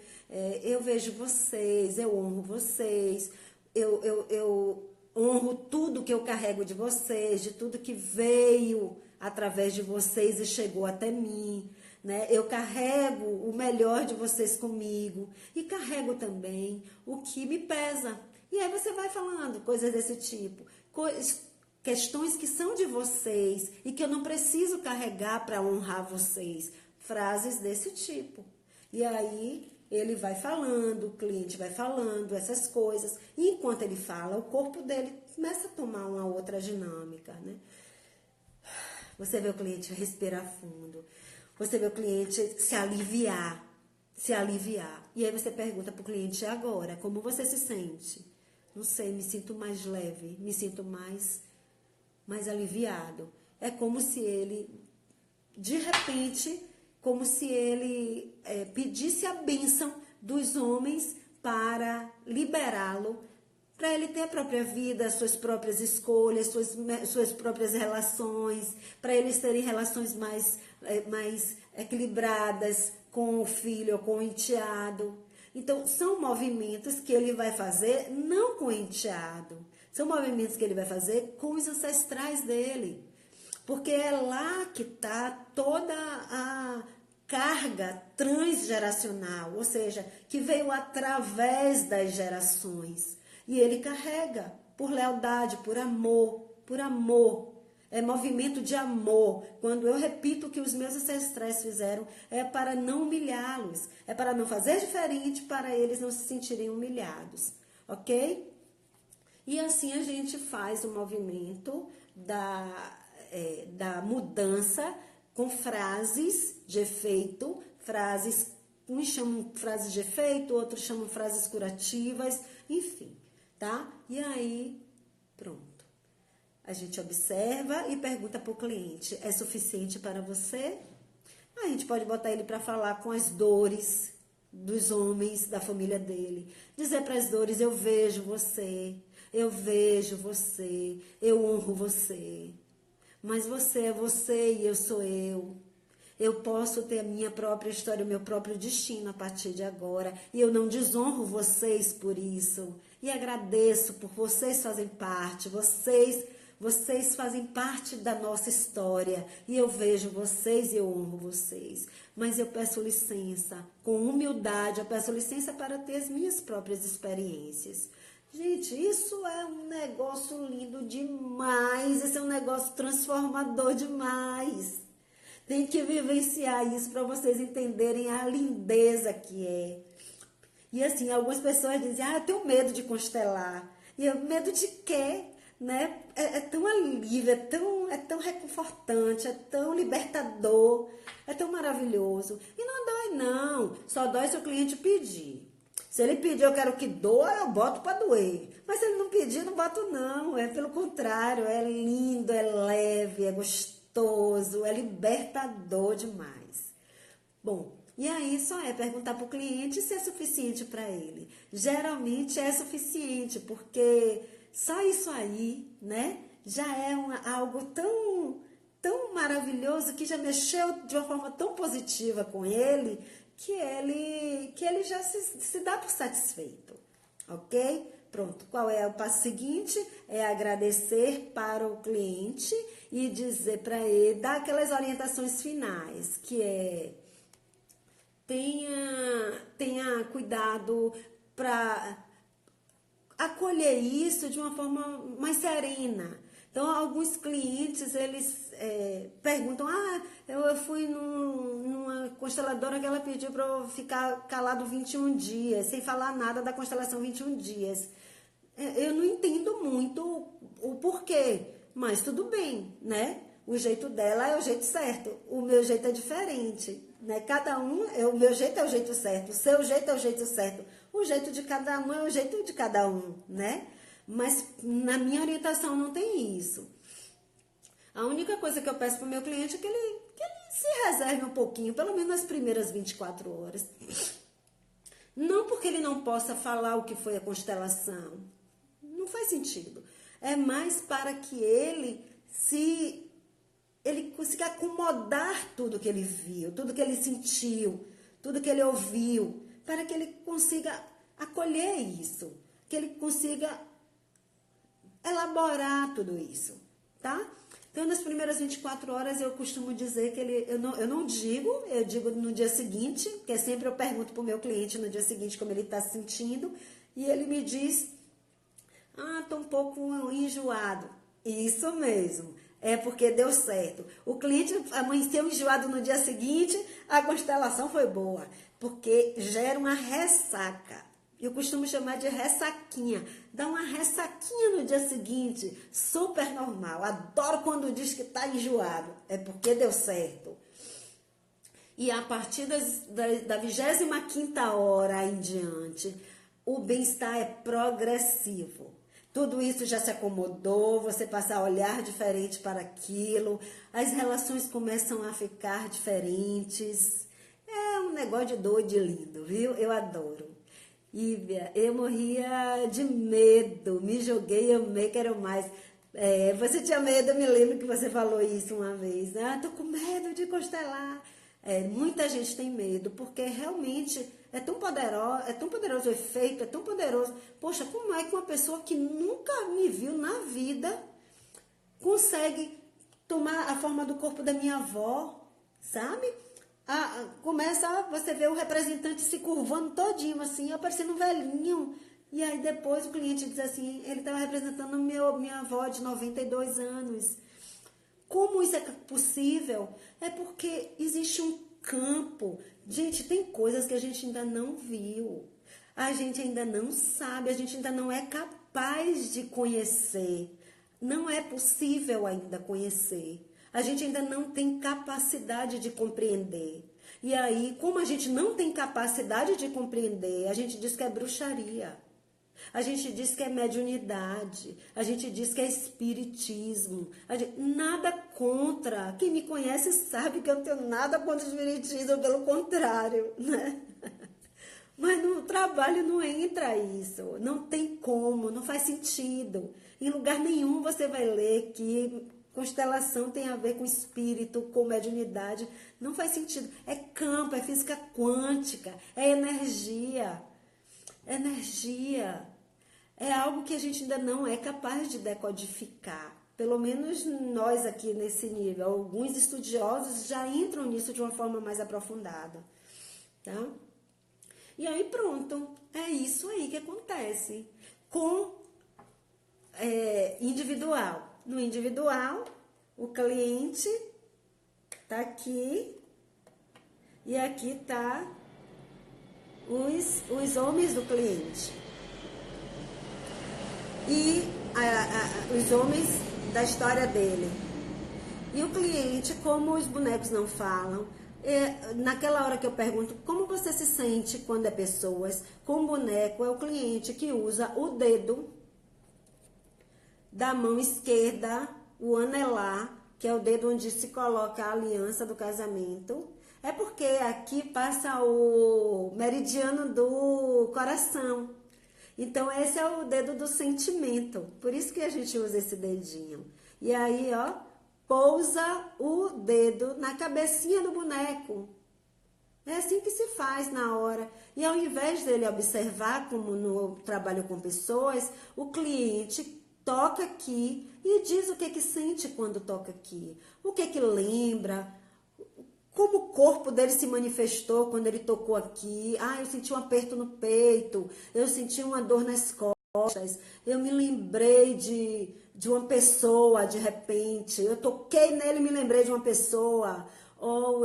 eu vejo vocês, eu honro vocês, eu honro tudo que eu carrego de vocês, de tudo que veio através de vocês e chegou até mim, né? Eu carrego o melhor de vocês comigo e carrego também o que me pesa. E aí você vai falando coisas desse tipo, questões que são de vocês e que eu não preciso carregar para honrar vocês, frases desse tipo. E aí ele vai falando, o cliente vai falando essas coisas, e enquanto ele fala, o corpo dele começa a tomar uma outra dinâmica, né? Você vê o cliente respirar fundo, você vê o cliente se aliviar, e aí você pergunta para o cliente, agora, como você se sente? Não sei, me sinto mais leve, me sinto mais aliviado. É como se ele, de repente, como se ele pedisse a bênção dos homens para liberá-lo, para ele ter a própria vida, suas próprias escolhas, suas próprias relações, para eles terem relações mais equilibradas com o filho ou com o enteado. Então, são movimentos que ele vai fazer não com o enteado, são movimentos que ele vai fazer com os ancestrais dele. Porque é lá que está toda a carga transgeracional, ou seja, que veio através das gerações. E ele carrega por lealdade, por amor, por amor. É movimento de amor. Quando eu repito o que os meus ancestrais fizeram, é para não humilhá-los, é para não fazer diferente, para eles não se sentirem humilhados, ok? E assim a gente faz o movimento da mudança com frases de efeito, uns chamam frases de efeito, outros chamam frases curativas, enfim, tá? E aí, pronto. A gente observa e pergunta para o cliente, é suficiente para você? A gente pode botar ele para falar com as dores dos homens da família dele. Dizer para as dores, eu vejo você, eu honro você. Mas você é você e eu sou eu. Eu posso ter a minha própria história, o meu próprio destino a partir de agora. E eu não desonro vocês por isso. E agradeço por vocês fazerem parte. Vocês Vocês fazem parte da nossa história e eu vejo vocês e eu honro vocês. Mas eu peço licença, com humildade, eu peço licença para ter as minhas próprias experiências. Gente, isso é um negócio lindo demais, esse é um negócio transformador demais. Tem que vivenciar isso para vocês entenderem a lindeza que é. E assim, algumas pessoas dizem, eu tenho medo de constelar. E eu, medo de quê? Né? É tão alívio, é tão reconfortante, é tão libertador, é tão maravilhoso. E não dói não, só dói se o cliente pedir. Se ele pedir, eu quero que doa, eu boto para doer. Mas se ele não pedir, não boto não. É pelo contrário, é lindo, é leve, é gostoso, é libertador demais. Bom, e aí só é perguntar para o cliente se é suficiente para ele. Geralmente é suficiente, porque só isso aí, né, já é algo tão maravilhoso que já mexeu de uma forma tão positiva com ele, que ele já se dá por satisfeito, ok? Pronto, qual é o passo seguinte? É agradecer para o cliente e dizer para ele, dar aquelas orientações finais, que é tenha cuidado para acolher isso de uma forma mais serena. Então, alguns clientes, eles perguntam, eu fui numa consteladora que ela pediu para eu ficar calado 21 dias, sem falar nada da constelação 21 dias. Eu não entendo muito o porquê, mas tudo bem, né? O jeito dela é o jeito certo, o meu jeito é diferente, né? O meu jeito é o jeito certo, o seu jeito é o jeito certo, o jeito de cada um é o jeito de cada um, né? Mas na minha orientação não tem isso. A única coisa que eu peço para o meu cliente é que ele se reserve um pouquinho, pelo menos nas primeiras 24 horas. Não porque ele não possa falar o que foi a constelação. Não faz sentido. É mais para que ele consiga acomodar tudo que ele viu, tudo que ele sentiu, tudo que ele ouviu, para que ele consiga acolher isso, que ele consiga elaborar tudo isso, tá? Então, nas primeiras 24 horas, eu costumo dizer que eu digo no dia seguinte, que é sempre eu pergunto para o meu cliente no dia seguinte como ele está se sentindo, e ele me diz, tô um pouco enjoado. Isso mesmo, é porque deu certo. O cliente amanheceu enjoado no dia seguinte, a constelação foi boa, porque gera uma ressaca. Eu costumo chamar de ressaquinha. Dá uma ressaquinha no dia seguinte, super normal. Adoro quando diz que está enjoado. É porque deu certo. E a partir da 25ª hora em diante, o bem-estar é progressivo. Tudo isso já se acomodou, você passa a olhar diferente para aquilo, as relações começam a ficar diferentes. É um negócio de doido e lindo, viu? Eu adoro. Ívia, eu morria de medo, me joguei, amei, quero mais. Você tinha medo, eu me lembro que você falou isso uma vez, né? Tô com medo de constelar. Muita gente tem medo, porque realmente é tão poderoso o efeito, é tão poderoso. Poxa, como é que uma pessoa que nunca me viu na vida consegue tomar a forma do corpo da minha avó, sabe? Começa, você vê o representante se curvando todinho, assim, aparecendo um velhinho. E aí depois o cliente diz assim, ele estava representando minha avó de 92 anos. Como isso é possível? É porque existe um campo. Gente, tem coisas que a gente ainda não viu. A gente ainda não sabe, a gente ainda não é capaz de conhecer. Não é possível ainda conhecer. A gente ainda não tem capacidade de compreender. E aí, como a gente não tem capacidade de compreender, a gente diz que é bruxaria. A gente diz que é mediunidade. A gente diz que é espiritismo. Nada contra. Quem me conhece sabe que eu não tenho nada contra o espiritismo, pelo contrário, né? Mas no trabalho não entra isso. Não tem como, não faz sentido. Em lugar nenhum você vai ler que constelação tem a ver com espírito, com mediunidade. Não faz sentido. É campo, é física quântica, é energia. Energia. É algo que a gente ainda não é capaz de decodificar, Pelo menos nós aqui nesse nível, alguns estudiosos já entram nisso de uma forma mais aprofundada, tá? E aí pronto, é isso aí que acontece com individual. No individual, o cliente tá aqui e aqui tá os homens do cliente. E os homens da história dele. E o cliente, como os bonecos não falam, naquela hora que eu pergunto como você se sente quando é pessoas, com boneco é o cliente que usa o dedo da mão esquerda, o anelar, que é o dedo onde se coloca a aliança do casamento. É porque aqui passa o meridiano do coração. Então, esse é o dedo do sentimento. Por isso que a gente usa esse dedinho. E aí, ó, pousa o dedo na cabecinha do boneco. É assim que se faz na hora. E ao invés dele observar, como no trabalho com pessoas, o cliente toca aqui e diz o que sente quando toca aqui. O que lembra, como o corpo dele se manifestou quando ele tocou aqui. Eu senti um aperto no peito, eu senti uma dor nas costas, eu me lembrei de uma pessoa de repente, eu toquei nele e me lembrei de uma pessoa, ou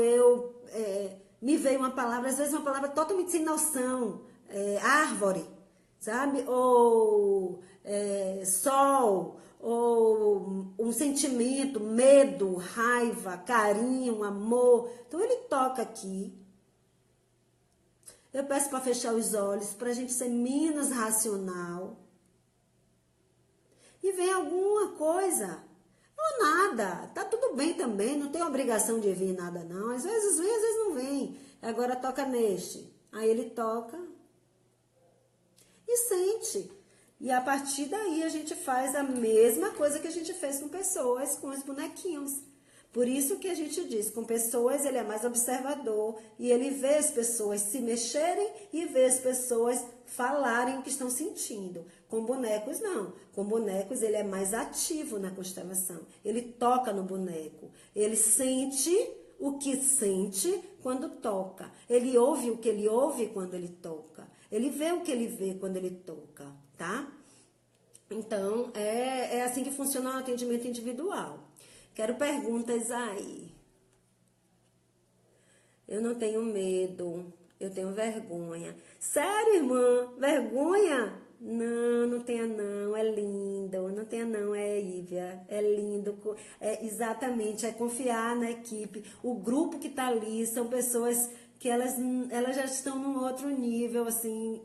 me veio uma palavra, às vezes uma palavra totalmente sem noção, árvore, sabe? Ou sol, ou um sentimento, medo, raiva, carinho, amor. Então ele toca aqui. Eu peço para fechar os olhos, para a gente ser menos racional. E vem alguma coisa. Ou nada. Tá tudo bem também, não tem obrigação de vir nada não. Às vezes vem, às vezes não vem. Agora toca neste. Aí ele toca e sente. E a partir daí a gente faz a mesma coisa que a gente fez com pessoas, com os bonequinhos. Por isso que a gente diz, com pessoas ele é mais observador e ele vê as pessoas se mexerem e vê as pessoas falarem o que estão sentindo. Com bonecos não. Com bonecos ele é mais ativo na constelação. Ele toca no boneco. Ele sente o que sente quando toca. Ele ouve o que ele ouve quando ele toca. Ele vê o que ele vê quando ele toca, tá? Então, é assim que funciona o atendimento individual. Quero perguntas aí. Eu não tenho medo, eu tenho vergonha. Sério, irmã? Vergonha? Não, não tenha não, é lindo. Não tenha não, é Ívia, é lindo. Exatamente, é confiar na equipe. O grupo que tá ali são pessoas que elas já estão num outro nível, assim,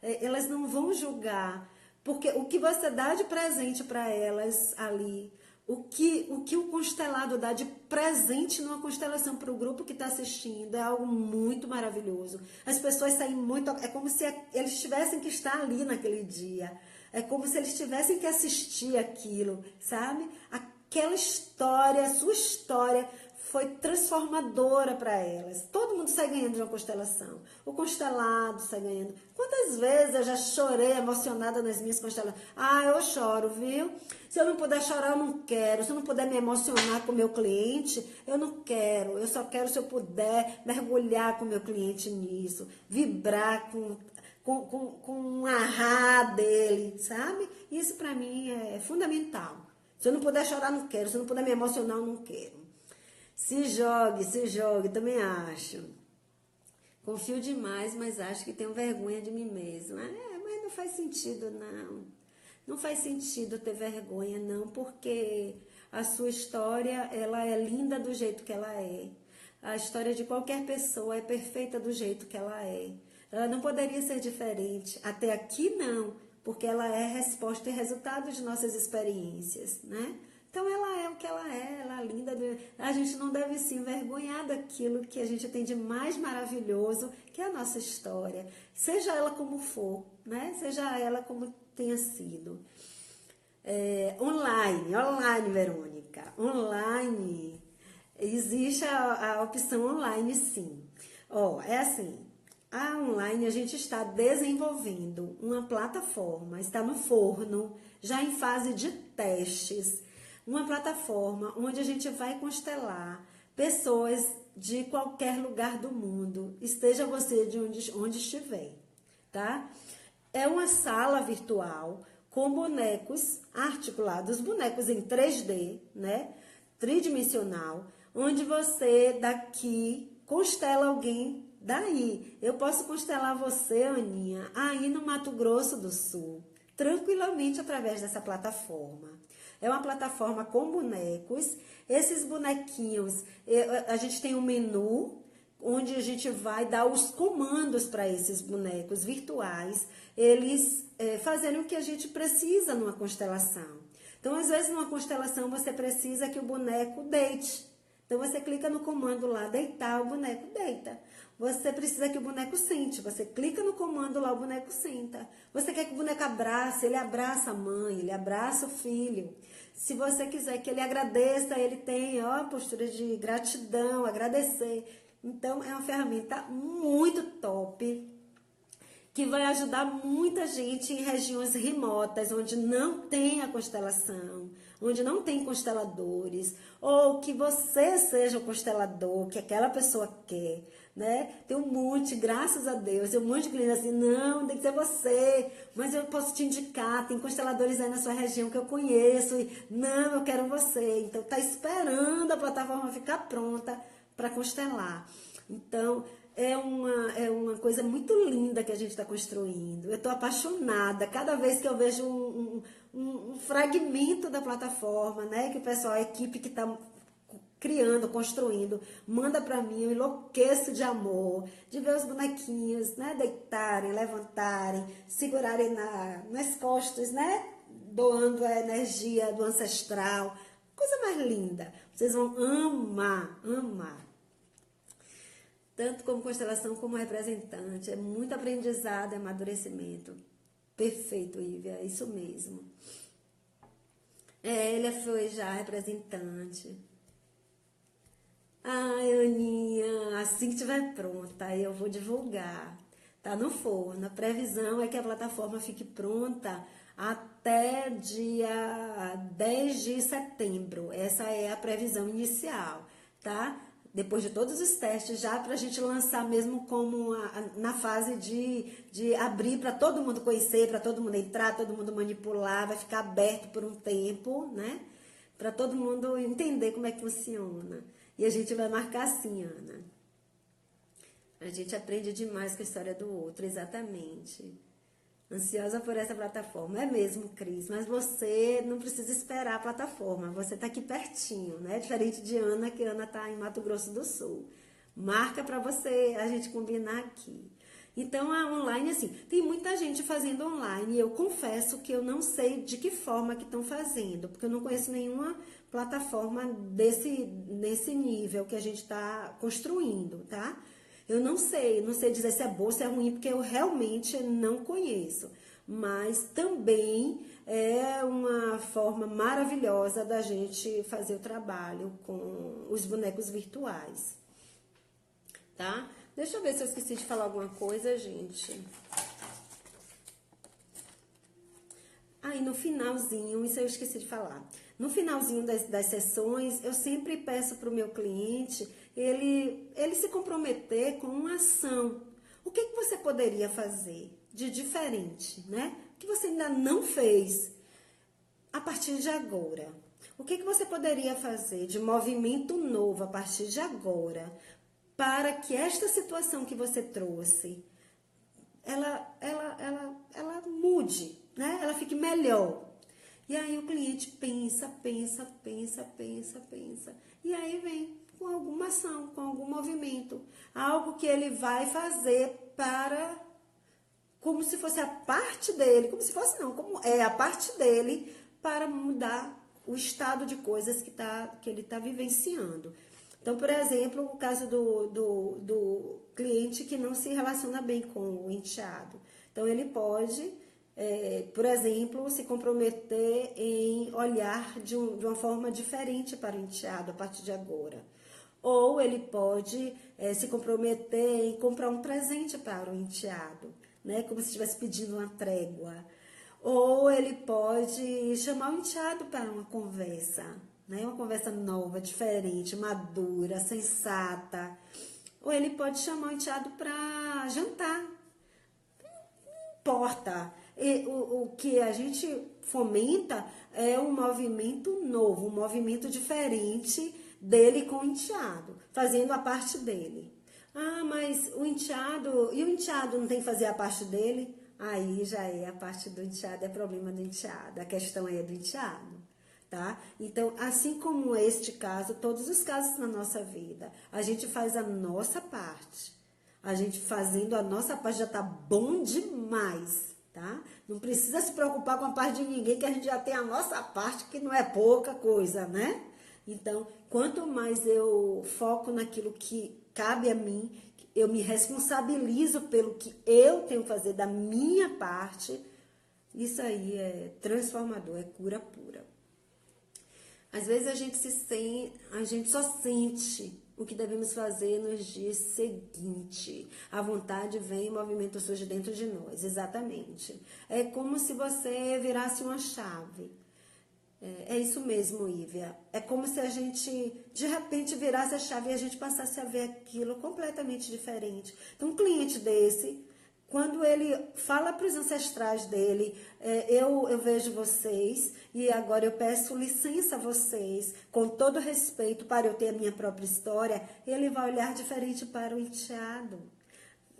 elas não vão julgar, porque o que você dá de presente para elas ali, o que o constelado dá de presente numa constelação para o grupo que está assistindo é algo muito maravilhoso. As pessoas saem muito, é como se eles tivessem que estar ali naquele dia, é como se eles tivessem que assistir aquilo, sabe? Aquela história, a sua história foi transformadora para elas. Todo mundo sai ganhando de uma constelação. O constelado sai ganhando. Quantas vezes eu já chorei emocionada nas minhas constelações? Eu choro, viu? Se eu não puder chorar, eu não quero. Se eu não puder me emocionar com o meu cliente, eu não quero. Eu só quero se eu puder mergulhar com o meu cliente nisso. Vibrar com a rá dele, sabe? Isso para mim é fundamental. Se eu não puder chorar, não quero. Se eu não puder me emocionar, eu não quero. Se jogue, também acho. Confio demais, mas acho que tenho vergonha de mim mesma. Mas não faz sentido, não. Não faz sentido ter vergonha, não, porque a sua história, ela é linda do jeito que ela é. A história de qualquer pessoa é perfeita do jeito que ela é. Ela não poderia ser diferente. Até aqui, não, porque ela é resposta e resultado de nossas experiências, né? Então, ela é o que ela é linda. A gente não deve se envergonhar daquilo que a gente tem de mais maravilhoso, que é a nossa história. Seja ela como for, né? Seja ela como tenha sido. Online, Verônica. Online. Existe a opção online, sim. É assim. A online a gente está desenvolvendo uma plataforma, está no forno, já em fase de testes, uma plataforma onde a gente vai constelar pessoas de qualquer lugar do mundo, esteja você de onde estiver, tá? É uma sala virtual com bonecos articulados, bonecos em 3D, né? Tridimensional, onde você daqui constela alguém daí. Eu posso constelar você, Aninha, aí no Mato Grosso do Sul, tranquilamente através dessa plataforma. É uma plataforma com bonecos. Esses bonequinhos, a gente tem um menu onde a gente vai dar os comandos para esses bonecos virtuais, eles fazendo o que a gente precisa numa constelação. Então, às vezes, numa constelação, você precisa que o boneco deite. Então, você clica no comando lá, deitar, o boneco deita. Você precisa que o boneco sente. Você clica no comando lá, o boneco senta. Você quer que o boneco abrace, ele abraça a mãe, ele abraça o filho. Se você quiser que ele agradeça, ele tem ó, a postura de gratidão, agradecer. Então, é uma ferramenta muito top, que vai ajudar muita gente em regiões remotas, onde não tem a constelação, onde não tem consteladores, ou que você seja o constelador, que aquela pessoa quer, né? Tem um monte, graças a Deus, tem um monte de clientes assim, não, tem que ser você, mas eu posso te indicar, tem consteladores aí na sua região que eu conheço, e não, eu quero você. Então, tá esperando a plataforma ficar pronta para constelar. Então, é uma coisa muito linda que a gente está construindo. Eu estou apaixonada cada vez que eu vejo um fragmento da plataforma, né? Que o pessoal, a equipe que está criando, construindo, manda para mim, eu enlouqueço de amor, de ver os bonequinhos, né? Deitarem, levantarem, segurarem nas costas, né? Doando a energia do ancestral. Coisa mais linda. Vocês vão amar, amar. Tanto como constelação como representante. É muito aprendizado e amadurecimento. Perfeito, Ívia, é isso mesmo. Ela foi já representante. Ai, Aninha, assim que estiver pronta, eu vou divulgar. Tá no forno. A previsão é que a plataforma fique pronta até dia 10 de setembro. Essa é a previsão inicial, tá? Depois de todos os testes, já para a gente lançar mesmo como na fase de abrir para todo mundo conhecer, para todo mundo entrar, todo mundo manipular, vai ficar aberto por um tempo, né? Para todo mundo entender como é que funciona. E a gente vai marcar assim, Ana. A gente aprende demais com a história do outro, exatamente. Ansiosa por essa plataforma. É mesmo, Cris, mas você não precisa esperar a plataforma. Você está aqui pertinho, né? Diferente de Ana, que Ana está em Mato Grosso do Sul. Marca para você, a gente combinar aqui. Então, a online, assim, tem muita gente fazendo online. E eu confesso que eu não sei de que forma que estão fazendo, porque eu não conheço nenhuma plataforma nesse nível que a gente está construindo, tá? Eu não sei dizer se é bom ou se é ruim, porque eu realmente não conheço. Mas também é uma forma maravilhosa da gente fazer o trabalho com os bonecos virtuais. Tá? Deixa eu ver se eu esqueci de falar alguma coisa, gente. Aí no finalzinho, isso eu esqueci de falar. No finalzinho das sessões, eu sempre peço para o meu cliente ele se comprometer com uma ação. O que você poderia fazer de diferente, né? Que você ainda não fez a partir de agora. O que você poderia fazer de movimento novo a partir de agora para que esta situação que você trouxe, ela mude, né? Ela fique melhor. E aí o cliente pensa. E aí vem com alguma ação, com algum movimento. Algo que ele vai fazer para, como se fosse a parte dele, como se fosse não, como é a parte dele para mudar o estado de coisas que ele está vivenciando. Então, por exemplo, o caso do cliente que não se relaciona bem com o enteado. Então, ele pode, por exemplo, se comprometer em olhar de uma forma diferente para o enteado a partir de agora. Ou ele pode se comprometer em comprar um presente para o enteado, né? Como se estivesse pedindo uma trégua. Ou ele pode chamar o enteado para uma conversa, né? Uma conversa nova, diferente, madura, sensata. Ou ele pode chamar o enteado para jantar. Não importa. O que a gente fomenta é um movimento novo, um movimento diferente dele com o enteado, fazendo a parte dele. Ah, mas o enteado, e o enteado não tem que fazer a parte dele? Aí já é a parte do enteado, é problema do enteado, a questão aí é do enteado, tá? Então, assim como este caso, todos os casos na nossa vida, a gente faz a nossa parte. A gente fazendo a nossa parte já tá bom demais, tá? Não precisa se preocupar com a parte de ninguém, que a gente já tem a nossa parte, que não é pouca coisa, né? Então, quanto mais eu foco naquilo que cabe a mim, eu me responsabilizo pelo que eu tenho que fazer da minha parte, isso aí é transformador, é cura pura. Às vezes a gente só sente o que devemos fazer nos dias seguintes. A vontade vem, o movimento surge dentro de nós, exatamente. É como se você virasse uma chave. É isso mesmo, Ívia. É como se a gente, de repente, virasse a chave e a gente passasse a ver aquilo completamente diferente. Então, um cliente desse, quando ele fala para os ancestrais dele, eu vejo vocês e agora eu peço licença a vocês, com todo respeito, para eu ter a minha própria história, ele vai olhar diferente para o enteado.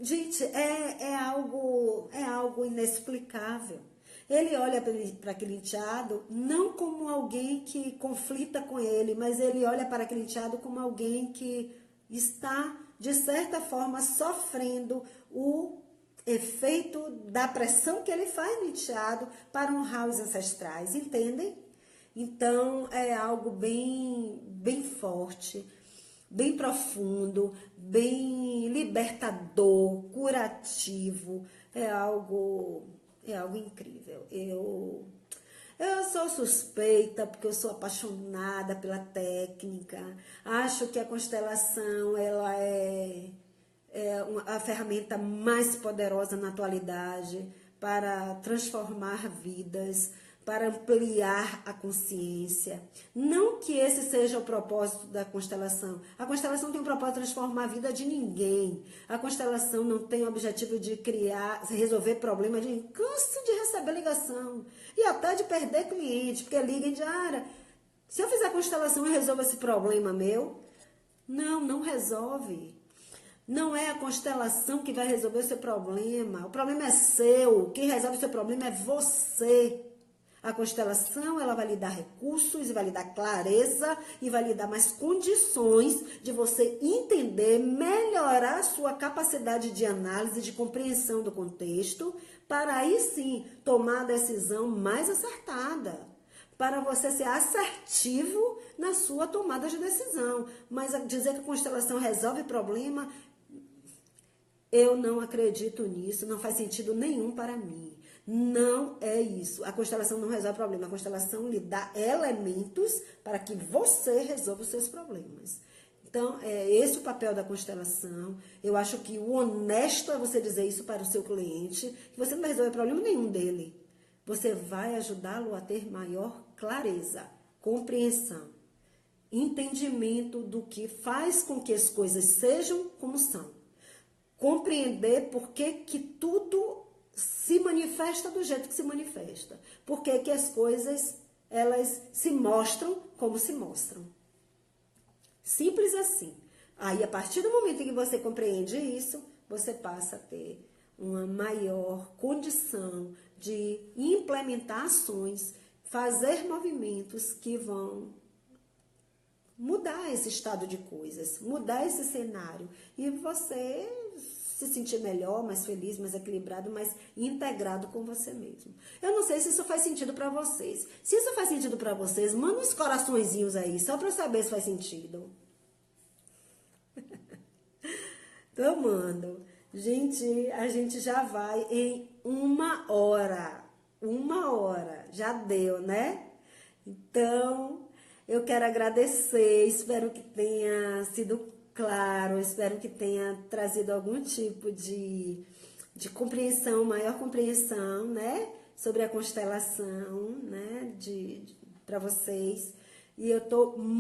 Gente, é algo inexplicável. Ele olha para aquele enteado não como alguém que conflita com ele, mas ele olha para aquele enteado como alguém que está, de certa forma, sofrendo o efeito da pressão que ele faz no enteado para honrar os ancestrais, entendem? Então, é algo bem forte, bem profundo, bem libertador, curativo, é algo incrível. Eu sou suspeita porque eu sou apaixonada pela técnica. Acho que a constelação ela é a ferramenta mais poderosa na atualidade para transformar vidas, para ampliar a consciência. Não que esse seja o propósito da constelação. A constelação tem o propósito de transformar a vida de ninguém. A constelação não tem o objetivo de resolver problemas de canso de receber ligação e até de perder cliente, porque liga em diária. Se eu fizer a constelação e resolvo esse problema meu, não resolve. Não é a constelação que vai resolver o seu problema. O problema é seu. Quem resolve o seu problema é você. A constelação, ela vai lhe dar recursos, vai lhe dar clareza e vai lhe dar mais condições de você entender, melhorar a sua capacidade de análise, de compreensão do contexto, para aí sim tomar a decisão mais acertada. Para você ser assertivo na sua tomada de decisão. Mas dizer que a constelação resolve problema, eu não acredito nisso, não faz sentido nenhum para mim. Não é isso. A constelação não resolve problema. A constelação lhe dá elementos para que você resolva os seus problemas. Então, é esse o papel da constelação. Eu acho que o honesto é você dizer isso para o seu cliente, que você não vai resolver problema nenhum dele. Você vai ajudá-lo a ter maior clareza, compreensão, entendimento do que faz com que as coisas sejam como são. Compreender por que tudo se manifesta do jeito que se manifesta. Por que as coisas, elas se mostram como se mostram. Simples assim. Aí, a partir do momento em que você compreende isso, você passa a ter uma maior condição de implementar ações, fazer movimentos que vão mudar esse estado de coisas, mudar esse cenário. E você se sentir melhor, mais feliz, mais equilibrado, mais integrado com você mesmo. Eu não sei se isso faz sentido para vocês. Se isso faz sentido para vocês, manda uns coraçõezinhos aí, só para eu saber se faz sentido. Tô amando. Gente, a gente já vai em 1 hora. 1 hora. Já deu, né? Então, eu quero agradecer. Espero que tenha sido claro. Espero que tenha trazido algum tipo de compreensão, maior compreensão, né? sobre a constelação, né, para vocês. E eu tô muito